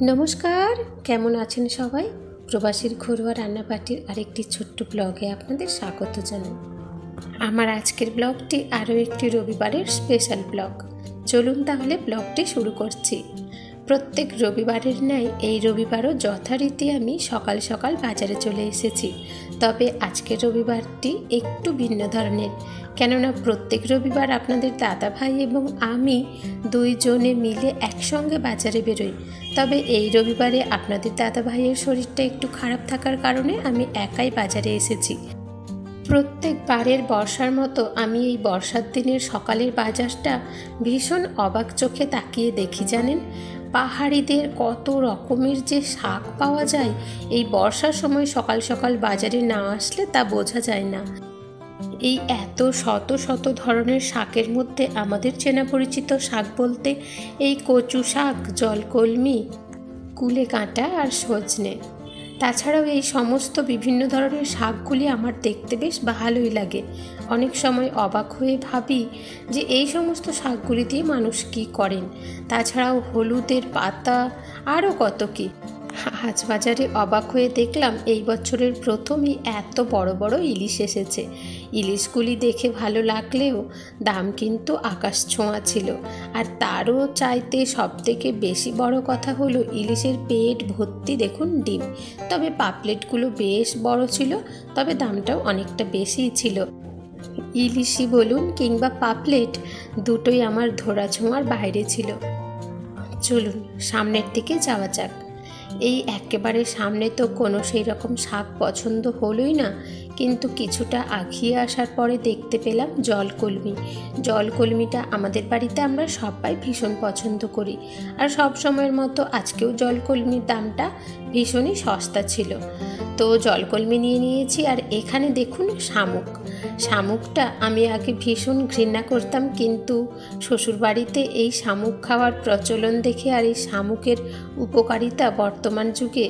নমস্কার, কেমন আছেন সবাই? প্রবাসীর ঘরোয়া রান্নাবাটির আরেকটি ছোট্ট ব্লগে আপনাদের স্বাগত জানাই। আমার আজকের ব্লগটি আরও একটি রবিবারের স্পেশাল ব্লগ। চলুন তাহলে ব্লগটি শুরু করছি। প্রত্যেক রবিবারের ন্যায় এই রবিবারও যথারীতি আমি সকাল সকাল বাজারে চলে এসেছি। তবে আজকের রবিবারটি একটু ভিন্ন ধরনের, কেননা প্রত্যেক রবিবার আপনাদের দাদা ভাই এবং আমি দুইজনে মিলে একসঙ্গে বাজারে বেরোই। তবে এই রবিবারে আপনাদের দাদা ভাইয়ের শরীরটা একটু খারাপ থাকার কারণে আমি একাই বাজারে এসেছি। প্রত্যেকবারের বর্ষার মতো আমি এই বর্ষার দিনের সকালের বাজারটা ভীষণ অবাক চোখে তাকিয়ে দেখি। জানেন, পাহাড়িদের কত রকমের যে শাক পাওয়া যায়, এই বর্ষার সময় সকাল সকাল বাজারে না আসলে তা বোঝা যায় না। এই এত শত শত ধরনের শাকের মধ্যে আমাদের চেনা পরিচিত শাক বলতে এই কচু শাক, জলকলমি, কুলেকাঁটা আর সজনে। তাছাড়াও এই সমস্ত বিভিন্ন ধরনের শাকগুলি আমার দেখতে বেশ ভালোই লাগে। অনেক সময় অবাক হয়ে ভাবি যে এই সমস্ত শাকগুলি দিয়ে মানুষ কী করেন। তাছাড়াও হলুদের পাতা, আরও কত কী। আজ বাজারে অবাক হয়ে দেখলাম এই বছরের প্রথমই এত বড় বড় ইলিশ এসেছে। ইলিশগুলি দেখে ভালো লাগলেও দাম কিন্তু আকাশ ছোঁয়া ছিল। আর তারও চাইতে সবথেকে বেশি বড় কথা হলো ইলিশের পেট ভর্তি দেখুন ডিম। তবে পাপলেটগুলো বেশ বড় ছিল, তবে দামটাও অনেকটা বেশিই ছিল। ইলিশই বলুন কিংবা পাপলেট, দুটোই আমার ধরা ছোঁয়ার বাইরে ছিল। চলুন সামনের দিকে যাওয়া যাক। এই একেবারে সামনে তো কোনো সেই রকম শাক পছন্দ হলোই না, কিন্তু কিছুটা আগিয়ে আসার পরে দেখতে পেলাম জলকলমি। জলকলমিটা আমাদের বাড়িতে আমরা সবাই ভীষণ পছন্দ করি, আর সব সময়ের মতো আজকেও জলকলমির দামটা ভীষণই সস্তা ছিল। তো জলকলমি নিয়ে নিয়েছি। আর এখানে দেখুন শামুক। শামুকটা আমি আগে ভীষণ ঘৃণা করতাম, কিন্তু শ্বশুরবাড়িতে এই শামুক খাওয়ার প্রচলন দেখে আর এই শামুকের উপকারিতা বর্তমান যুগে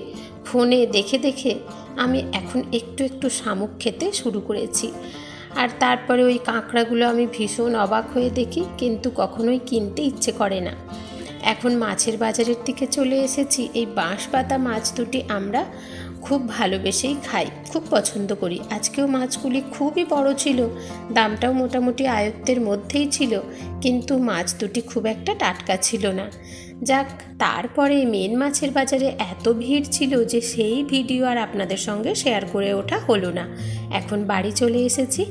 ফোনে দেখে দেখে আমি এখন একটু একটু শামুক খেতে শুরু করেছি। আর তারপরে ওই কাঁকড়াগুলো আমি ভীষণ অবাক হয়ে দেখি, কিন্তু কখনোই কিনতে ইচ্ছে করে না। এখন মাছের বাজারের দিকে চলে এসেছি। এই বাঁশ পাতা মাছ দুটি আমরা খুব ভালোবেসেই খাই, খুব পছন্দ করি। আজকেও মাছগুলি খুবই বড় ছিল, দামটাও মোটামুটি আয়ত্তের মধ্যেই ছিল, কিন্তু মাছ দুটি খুব একটা টাটকা ছিল না। যাক, তারপরে মেন মাছের বাজারে এত ভিড় ছিল যে সেই ভিডিও আর আপনাদের সঙ্গে শেয়ার করে ওঠা হলো না। এখন বাড়ি চলে এসেছি।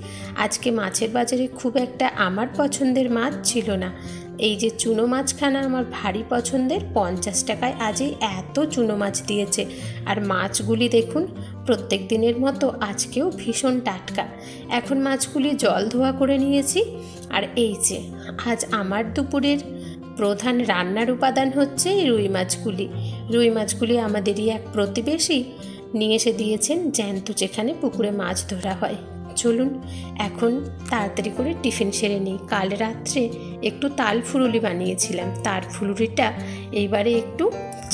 আজকে মাছের বাজারে খুব একটা আমার পছন্দের মাছ ছিল না। এই যে চুনো মাছখানা আমার ভারী পছন্দের, 50 টাকায় আজই এত চুনো মাছ দিয়েছে। আর মাছগুলি দেখুন প্রত্যেক দিনের মতো আজকেও ভীষণ টাটকা। এখন মাছগুলি জল ধোয়া করে নিয়েছি। আর এই যে আজ আমার দুপুরের প্রধান রান্নার উপাদান হচ্ছে এই রুই মাছগুলি। রুই মাছগুলি আমাদেরই এক প্রতিবেশী নিয়ে এসে দিয়েছেন জ্যান্ত, যেখানে পুকুরে মাছ ধরা হয়। চলুন এখন তাড়াতাড়ি করে টিফিন সেরে নিই। কাল রাত্রে একটু তাল ফুরুলি বানিয়েছিলাম, তার ফুরুলিটা এইবারে একটু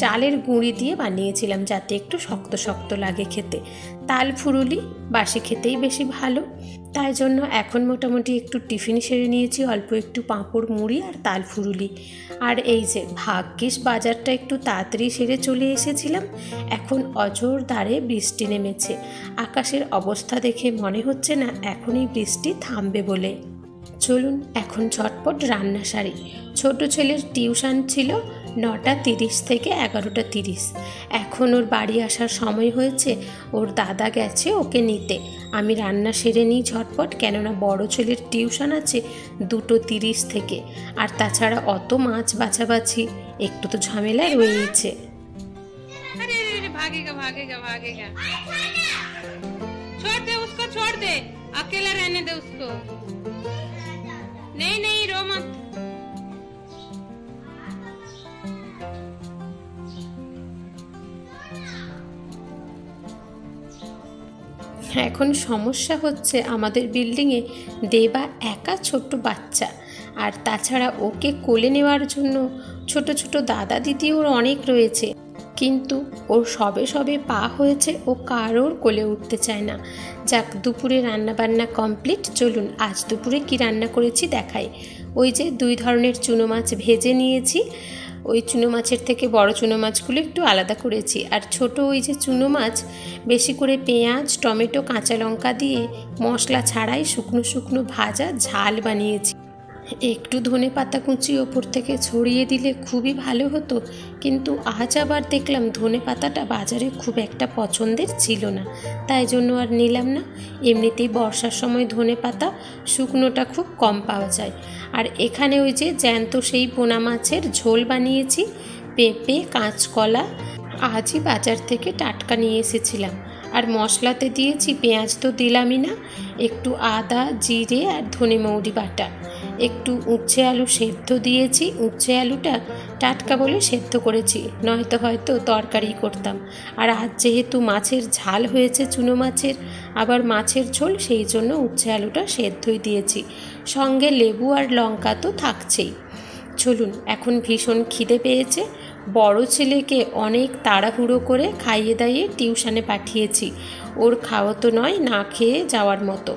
চালের গুঁড়ি দিয়ে বানিয়েছিলাম যাতে একটু শক্ত শক্ত লাগে খেতে। তাল ফুরুলি বাসি খেতেই বেশি ভালো, তাই জন্য এখন মোটামুটি একটু টিফিন সেরে নিয়েছি, অল্প একটু পাঁপড় মুড়ি আর তাল ফুরুলি। আর এই যে ভাগ্যিস বাজারটা একটু তাড়াতাড়ি সেরে চলে এসেছিলাম। এখন অজোর দ্বারে বৃষ্টি নেমেছে। আকাশের অবস্থা দেখে মনে হচ্ছে না এখনই বৃষ্টি থামবে বলে। চলুন এখন ঝটপট রান্না সারি। ছোট ছেলের টিউশন ছিল 9:30 থেকে 11:30। এখন ওর বাড়ি আসার সময় হয়েছে, ওর দাদা গেছে ওকে নিতে। আমি রান্না সেরে নিই ঝটপট, কেননা বড় ছেলের টিউশন আছে 2:30 থেকে। আর তাছাড়া অত মাছ বাছাবাছি একটু তো ঝামেলা রয়েছে। अकेला रहने दे उसको। नहीं नहीं रो मत। এখন সমস্যা হচ্ছে আমাদের বিল্ডিংয়ে দেবা একা ছোট্ট বাচ্চা, আর তাছাড়া ওকে কোলে নেওয়ার জন্য ছোট ছোট দাদা দিদি ওর অনেক রয়েছে, কিন্তু ওর সবে সবে পা হয়েছে, ও কারোর কোলে উঠতে চায় না। যাক, দুপুরে রান্নাবান্না কমপ্লিট। চলুন আজ দুপুরে কি রান্না করেছি দেখাই। ওই যে 2 ধরনের চুনো মাছ ভেজে নিয়েছি, ওই চুনো মাছের থেকে বড় চুনো মাছগুলো একটু আলাদা করেছি। আর ছোট ওই যে চুনো মাছ বেশি করে পেঁয়াজ, টমেটো, কাঁচা লঙ্কা দিয়ে মশলা ছাড়াই শুকনো শুকনো ভাজা ঝাল বানিয়েছি। একটু ধনে পাতা কুচি ওপর থেকে ছড়িয়ে দিলে খুবই ভালো হতো, কিন্তু আজ আবার দেখলাম ধনে পাতাটা বাজারে খুব একটা পছন্দের ছিল না, তাই জন্য আর নিলাম না। এমনিতেই বর্ষার সময় ধনে পাতা শুকনোটা খুব কম পাওয়া যায়। আর এখানে ওই যে জ্যান্ত সেই পোনা মাছের ঝোল বানিয়েছি, পেঁপে, কাঁচকলা আজই বাজার থেকে টাটকা নিয়ে এসেছিলাম। আর মশলাতে দিয়েছি, পেঁয়াজ তো দিলামই না, একটু আদা, জিরে আর ধনে মৌরি বাটা, একটু উচ্ছে আলু সেদ্ধ দিয়েছি। উচ্ছে আলুটা টাটকা বলে সেদ্ধ করেছি, নয়তো হয়তো তরকারি করতাম। আর আজ যেহেতু মাছের ঝাল হয়েছে, চুনো মাছের আবার মাছের ঝোল, সেই জন্য উচ্ছে আলুটা সেদ্ধই দিয়েছি। সঙ্গে লেবু আর লঙ্কা তো থাকছেই। চলুন, এখন ভীষণ খিদে পেয়েছে। বড় ছেলেকে অনেক তাড়াহুড়ো করে খাইয়ে দাইয়ে টিউশনে পাঠিয়েছি। ওর খাওয়া তো নয় না খেয়ে যাওয়ার মতো।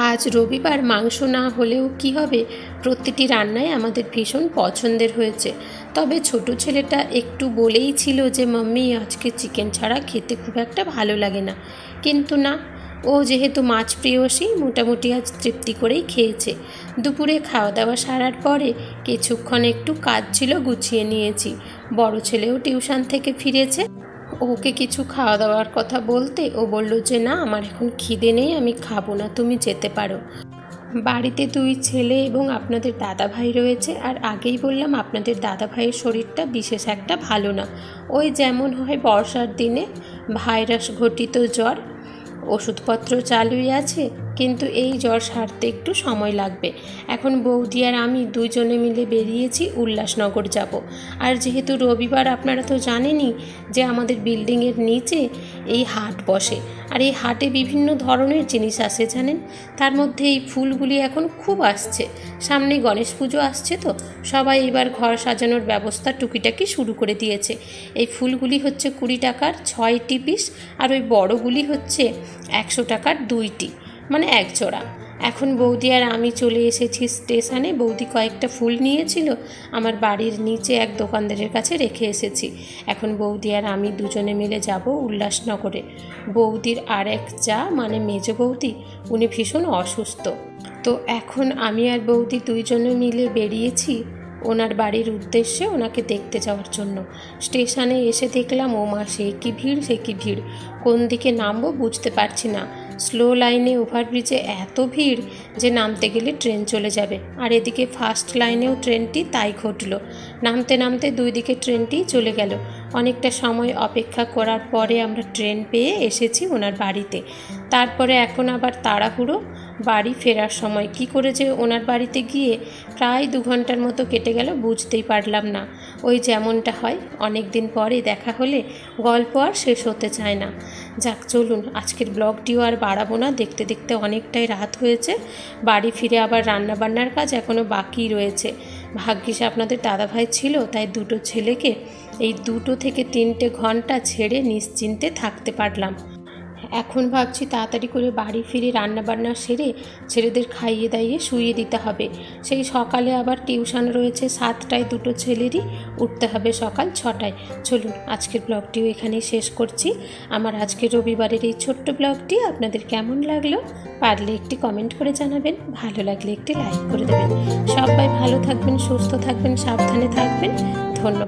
আজ রবিবার, মাংস না হলেও কি হবে, প্রতিটি রান্নাই আমাদের ভীষণ পছন্দের হয়েছে। তবে ছোট ছেলেটা একটু বলেই ছিল যে মাম্মি আজকে চিকেন ছাড়া খেতে খুব একটা ভালো লাগে না, কিন্তু না, ও যেহেতু মাছ প্রিয়সী, মোটামুটি আজ তৃপ্তি করেই খেয়েছে। দুপুরে খাওয়া দাওয়া সারার পরে কিছুক্ষণ একটু কাজ ছিল, গুছিয়ে নিয়েছি। বড় ছেলেও টিউশন থেকে ফিরেছে, ওকে কিছু খাওয়া দাওয়ার কথা বলতে ও বলল যে না, আমার এখন খিদে নেই, আমি খাবো না, তুমি যেতে পারো। বাড়িতে 2 ছেলে এবং আপনাদের দাদা ভাই রয়েছে। আর আগেই বললাম আপনাদের দাদা ভাইয়ের শরীরটা বিশেষ একটা ভালো না। ওই যেমন হয় বর্ষার দিনে ভাইরাস ঘটিত জ্বর, ওষুধপত্র চালুই আছে, কিন্তু এই জ্বর সারতে একটু সময় লাগবে। এখন বৌদি আর আমি দুজনে মিলে বেরিয়েছি উল্লাসনগর যাব। আর যেহেতু রবিবার, আপনারা তো জানেনই যে আমাদের বিল্ডিংয়ের নিচে এই হাট বসে। আর এই হাটে বিভিন্ন ধরনের জিনিস আসে জানেন, তার মধ্যে এই ফুলগুলি এখন খুব আসছে। সামনে গণেশ পুজো আসছে, তো সবাই এবার ঘর সাজানোর ব্যবস্থা টুকিটাকি শুরু করে দিয়েছে। এই ফুলগুলি হচ্ছে 20 টাকার 6টি পিস, আর ওই বড়গুলি হচ্ছে 100 টাকার 2টি, মানে 1 জোড়া। এখন বৌদি আর আমি চলে এসেছি স্টেশনে। বৌদি কয়েকটা ফুল নিয়েছিল, আমার বাড়ির নিচে এক দোকানদারের কাছে রেখে এসেছি। এখন বৌদি আর আমি দুজনে মিলে যাব উল্লাসনগরে। বৌদির আর এক যা, মানে মেজ বৌদি, উনি ভীষণ অসুস্থ, তো এখন আমি আর বৌদি দুইজনে মিলে বেরিয়েছি ওনার বাড়ির উদ্দেশ্যে, ওনাকে দেখতে যাওয়ার জন্য। স্টেশনে এসে দেখলাম ও মা, সে কি ভিড়, সে কি ভিড়, কোন দিকে নামবো বুঝতে পারছি না। স্লো লাইনে ওভারব্রিজে এত ভিড় যে নামতে গেলে ট্রেন চলে যাবে। আর এদিকে ফার্স্ট লাইনেও ট্রেনটি তাই ঘটলো, নামতে নামতে 2 দিকে ট্রেনটি চলে গেল। অনেকটা সময় অপেক্ষা করার পরে আমরা ট্রেন পেয়ে এসেছি ওনার বাড়িতে। তারপরে এখন আবার তাড়াহুড়ো বাড়ি ফেরার সময়। কি করে যে ওনার বাড়িতে গিয়ে প্রায় 2 ঘন্টার মতো কেটে গেল বুঝতেই পারলাম না। ওই যেমনটা হয়, অনেক দিন পরে দেখা হলে গল্প আর শেষ হতে চায় না। যাক, চলুন, আজকের ব্লগটিও আর বাড়াবো না, দেখতে দেখতে অনেকটাই রাত হয়েছে। বাড়ি ফিরে আবার রান্নাবান্নার কাজ এখনও বাকি রয়েছে। ভাগ্যিস আপনাদের দাদাভাই ছিল, তাই 2 ছেলেকে এই 2 থেকে 3টে ঘন্টা ছেড়ে নিশ্চিন্তে থাকতে পারলাম। এখন ভাবছি তাড়াতাড়ি করে বাড়ি ফিরে রান্নাবান্না সেরে ছেলেদের খাইয়ে দাইয়ে শুইয়ে দিতে হবে। সেই সকালে আবার টিউশন রয়েছে 7টায়, 2 ছেলেরই উঠতে হবে সকাল 6টায়। চলুন, আজকের ব্লগটিও এখানেই শেষ করছি। আমার আজকের রবিবারের এই ছোট্ট ব্লগটি আপনাদের কেমন লাগলো পারলে একটি কমেন্ট করে জানাবেন, ভালো লাগলে একটি লাইক করে দেবেন। সবাই ভালো থাকবেন, সুস্থ থাকবেন, সাবধানে থাকবেন। ধন্যবাদ।